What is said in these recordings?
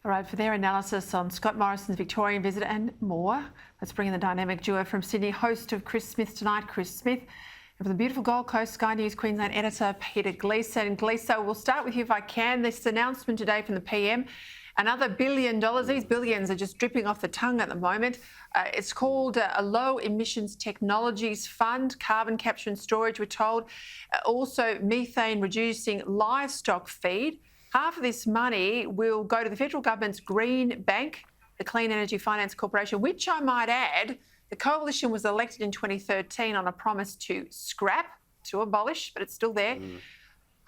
All right, for their analysis on Scott Morrison's Victorian visit and more, let's bring in the dynamic duo from Sydney, host of Chris Smith Tonight, Chris Smith, and from the beautiful Gold Coast, Sky News Queensland editor Peta Credlin. Gleeso, we'll start with you if I can. This announcement today from the PM, another $1 billion. These billions are just dripping off the tongue at the moment. It's called a Low Emissions Technologies Fund, carbon capture and storage, we're told. Also, methane reducing livestock feed. Half of this money will go to the federal government's Green Bank, the Clean Energy Finance Corporation, which I might add, the coalition was elected in 2013 on a promise to scrap, to abolish, but it's still there.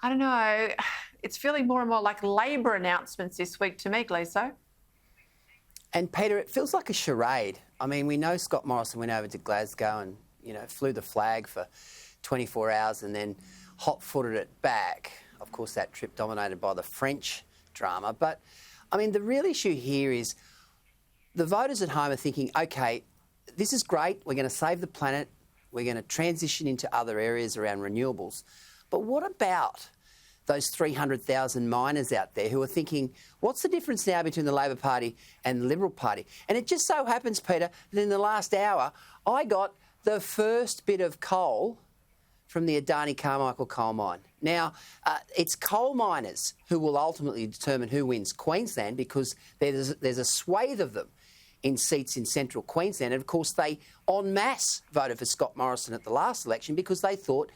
I don't know. It's feeling more and more like Labor announcements this week to me, Gleeso. And Peter, it feels like a charade. I mean, we know Scott Morrison went over to Glasgow and, flew the flag for 24 hours and then hot-footed it back. Of course, that trip dominated by the French drama. But, I mean, the real issue here is the voters at home are thinking, OK, this is great, we're going to save the planet, we're going to transition into other areas around renewables. But what about those 300,000 miners out there who are thinking, what's the difference now between the Labor Party and the Liberal Party? And it just so happens, Peter, that in the last hour, I got the first bit of coal from the Adani Carmichael coal mine. Now, it's coal miners who will ultimately determine who wins Queensland because there's a swathe of them in seats in central Queensland. And, of course, they en masse voted for Scott Morrison at the last election because they thought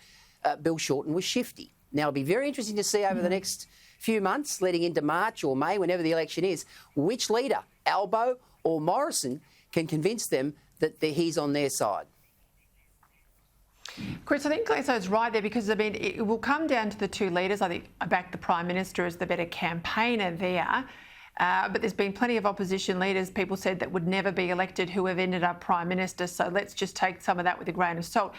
Bill Shorten was shifty. Now, it'll be very interesting to see over the next few months, leading into March or May, whenever the election is, which leader, Albo or Morrison, can convince them that he's on their side. Chris, I think Gleeso's right there because, I mean, it will come down to the two leaders. I think I back the Prime Minister as the better campaigner there. But there's been plenty of opposition leaders, people said, that would never be elected who have ended up Prime Minister. So let's just take some of that with a grain of salt.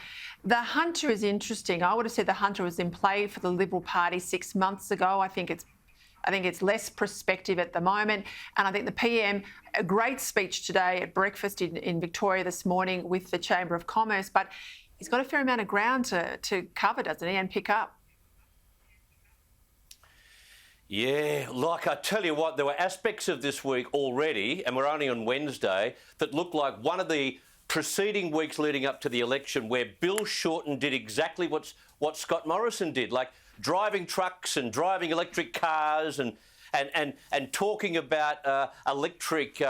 The Hunter is interesting. I would have said the Hunter was in play for the Liberal Party 6 months ago. I think it's less prospective at the moment. And I think the PM, a great speech today at breakfast in Victoria this morning with the Chamber of Commerce. But he's got a fair amount of ground to cover, doesn't he, and pick up. Yeah, like I tell you what, there were aspects of this week already, and we're only on Wednesday, that looked like one of the preceding weeks leading up to the election where Bill Shorten did exactly what Scott Morrison did, like driving trucks and driving electric cars and talking about electric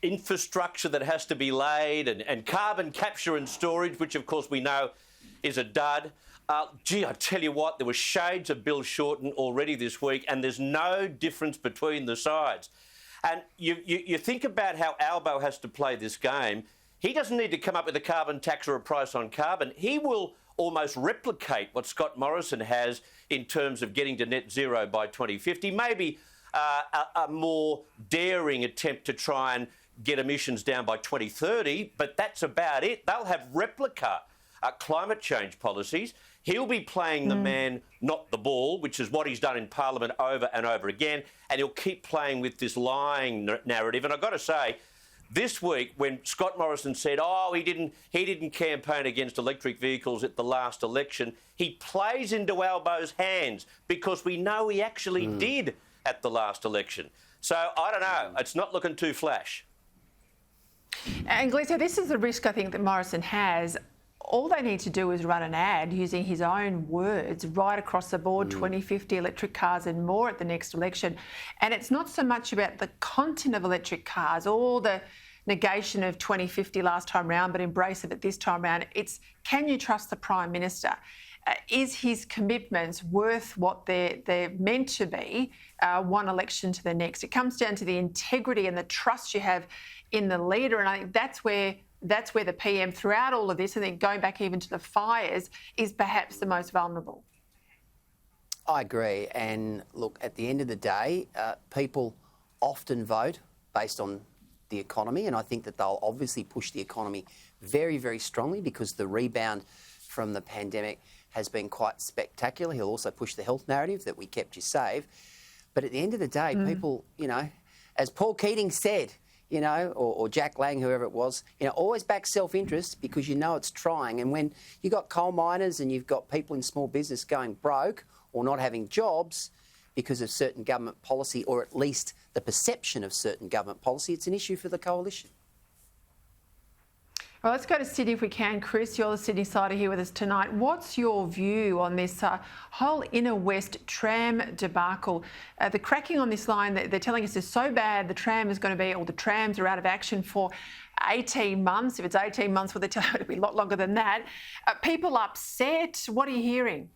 infrastructure that has to be laid and carbon capture and storage, which of course we know is a dud. Gee, I tell you what, there were shades of Bill Shorten already this week, and there's no difference between the sides. And you think about how Albo has to play this game. He doesn't need to come up with a carbon tax or a price on carbon. He will almost replicate what Scott Morrison has in terms of getting to net zero by 2050, maybe a more daring attempt to try and get emissions down by 2030, but that's about it. They'll have replica climate change policies. He'll be playing the man, not the ball, which is what he's done in Parliament over and over again, and he'll keep playing with this lying narrative. And I've got to say, this week, when Scott Morrison said, he didn't campaign against electric vehicles at the last election, he plays into Albo's hands because we know he actually did at the last election. So, I don't know. It's not looking too flash. And Gleeso, this is the risk I think that Morrison has. All they need to do is run an ad using his own words right across the board, 2050 electric cars and more at the next election. And it's not so much about the content of electric cars or the negation of 2050 last time round, but embrace of it this time round. It's, can you trust the Prime Minister? Is his commitments worth what they're meant to be one election to the next? It comes down to the integrity and the trust you have in the leader. And I think that's where the PM, throughout all of this, I think going back even to the fires, is perhaps the most vulnerable. I agree. And look, at the end of the day, people often vote based on the economy, and I think that they'll obviously push the economy very, very strongly because the rebound from the pandemic has been quite spectacular. He'll also push the health narrative that we kept you safe. But at the end of the day, people, as Paul Keating said, or Jack Lang, whoever it was, always back self-interest because it's trying. And when you've got coal miners and you've got people in small business going broke or not having jobs because of certain government policy, or at least the perception of certain government policy. It's an issue for the coalition. Well, let's go to Sydney if we can. Chris, you're the Sydney sider here with us tonight. What's your view on this whole inner west tram debacle? The cracking on this line, they're telling us is so bad, the tram is going to be, or the trams are out of action for 18 months. If it's 18 months, well, they're telling it to be a lot longer than that. People upset. What are you hearing?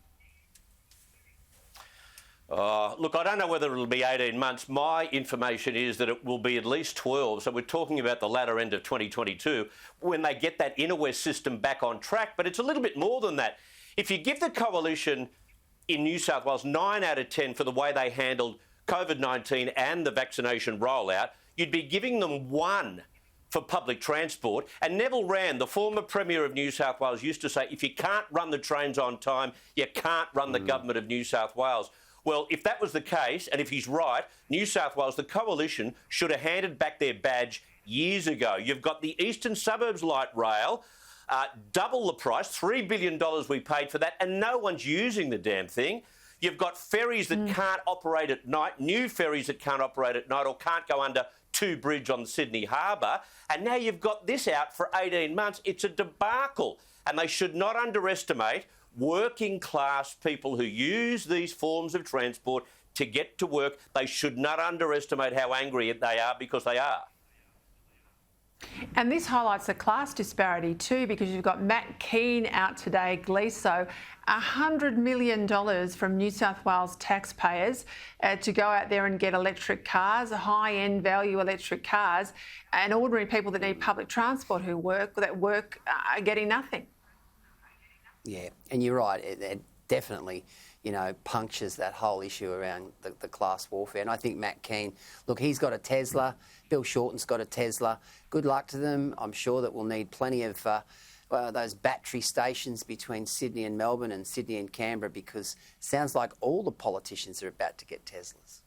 Look, I don't know whether it'll be 18 months. My information is that it will be at least 12. So we're talking about the latter end of 2022 when they get that inner west system back on track. But it's a little bit more than that. If you give the coalition in New South Wales 9 out of 10 for the way they handled COVID-19 and the vaccination rollout, you'd be giving them 1 for public transport. And Neville Wran, the former Premier of New South Wales, used to say, if you can't run the trains on time, you can't run the government of New South Wales. Well, if that was the case, and if he's right, New South Wales, the coalition, should have handed back their badge years ago. You've got the Eastern Suburbs Light Rail, double the price, $3 billion we paid for that, and no one's using the damn thing. You've got ferries that can't operate at night, new ferries that can't operate at night or can't go under Two Bridge on the Sydney Harbour, and now you've got this out for 18 months. It's a debacle, and they should not underestimate working class people who use these forms of transport to get to work. They should not underestimate how angry they are, because they are. And this highlights the class disparity too, because you've got Matt Keane out today, Gleeso, $100 million from New South Wales taxpayers to go out there and get electric cars, high-end value electric cars, and ordinary people that need public transport who work are getting nothing. Yeah, and you're right. It definitely, punctures that whole issue around the class warfare. And I think Matt Keane, look, he's got a Tesla. Bill Shorten's got a Tesla. Good luck to them. I'm sure that we'll need plenty of those battery stations between Sydney and Melbourne and Sydney and Canberra, because it sounds like all the politicians are about to get Teslas.